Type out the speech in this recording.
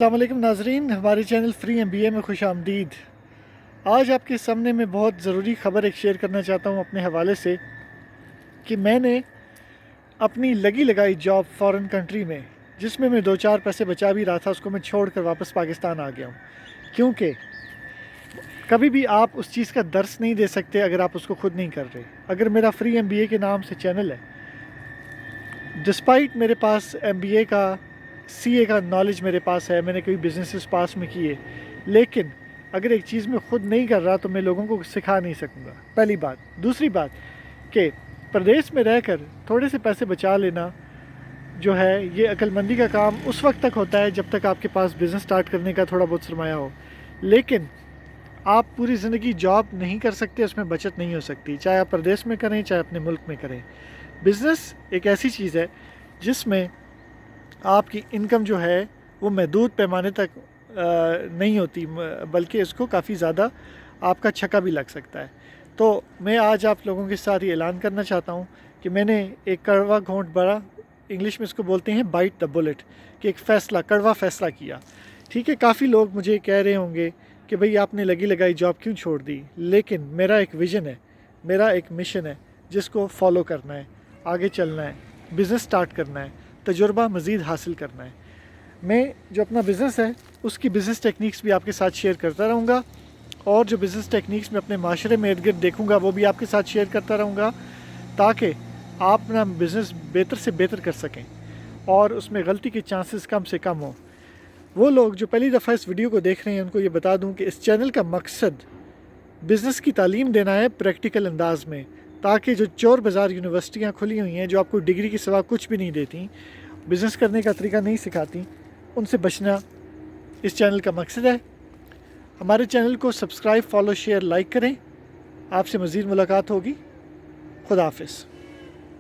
السلام علیکم ناظرین، ہمارے چینل فری ایم بی اے میں خوش آمدید۔ آج آپ کے سامنے میں بہت ضروری خبر ایک شیئر کرنا چاہتا ہوں اپنے حوالے سے کہ میں نے اپنی لگی لگائی جاب فارن کنٹری میں، جس میں 2-4 پیسے بچا بھی رہا تھا، اس کو میں چھوڑ کر واپس پاکستان آ گیا ہوں، کیونکہ کبھی بھی آپ اس چیز کا درس نہیں دے سکتے اگر آپ اس کو خود نہیں کر رہے۔ اگر میرا فری ایم بی اے کے نام سے چینل ہے، ڈسپائٹ میرے پاس ایم بی اے کا سی اے کا نالج میرے پاس ہے، میں نے کئی بزنسز پاس میں کیے، لیکن اگر ایک چیز میں خود نہیں کر رہا تو میں لوگوں کو سکھا نہیں سکوں گا، پہلی بات۔ دوسری بات کہ پردیس میں رہ کر تھوڑے سے پیسے بچا لینا جو ہے، یہ عقل مندی کا کام اس وقت تک ہوتا ہے جب تک آپ کے پاس بزنس سٹارٹ کرنے کا تھوڑا بہت سرمایہ ہو، لیکن آپ پوری زندگی جاب نہیں کر سکتے، اس میں بچت نہیں ہو سکتی، چاہے آپ پردیس میں کریں چاہے اپنے ملک میں کریں۔ بزنس ایک ایسی چیز ہے جس میں آپ کی انکم جو ہے وہ محدود پیمانے تک نہیں ہوتی، بلکہ اس کو کافی زیادہ آپ کا چھکا بھی لگ سکتا ہے۔ تو میں آج آپ لوگوں کے ساتھ یہ اعلان کرنا چاہتا ہوں کہ میں نے ایک کڑوا گھونٹ بڑا، انگلش میں اس کو بولتے ہیں بائٹ دا بلٹ، کہ ایک فیصلہ، کڑوا فیصلہ کیا۔ ٹھیک ہے، کافی لوگ مجھے کہہ رہے ہوں گے کہ بھئی آپ نے لگی لگائی جاب کیوں چھوڑ دی، لیکن میرا ایک ویژن ہے، میرا ایک مشن ہے جس کو فالو کرنا ہے، آگے چلنا ہے، بزنس سٹارٹ کرنا ہے، تجربہ مزید حاصل کرنا ہے۔ میں جو اپنا بزنس ہے اس کی بزنس ٹیکنیکس بھی آپ کے ساتھ شیئر کرتا رہوں گا، اور جو بزنس ٹیکنیکس میں اپنے معاشرے میں ارد گرد دیکھوں گا وہ بھی آپ کے ساتھ شیئر کرتا رہوں گا، تاکہ آپ اپنا بزنس بہتر سے بہتر کر سکیں اور اس میں غلطی کے چانسز کم سے کم ہوں۔ وہ لوگ جو پہلی دفعہ اس ویڈیو کو دیکھ رہے ہیں ان کو یہ بتا دوں کہ اس چینل کا مقصد بزنس کی تعلیم دینا ہے پریکٹیکل انداز میں، تاکہ جو چور بازار یونیورسٹیاں کھلی ہوئی ہیں جو آپ کو ڈگری کے سوا کچھ بھی نہیں دیتی، بزنس کرنے کا طریقہ نہیں سکھاتی، ان سے بچنا اس چینل کا مقصد ہے۔ ہمارے چینل کو سبسکرائب، فالو، شیئر، لائک کریں۔ آپ سے مزید ملاقات ہوگی۔ خدا حافظ۔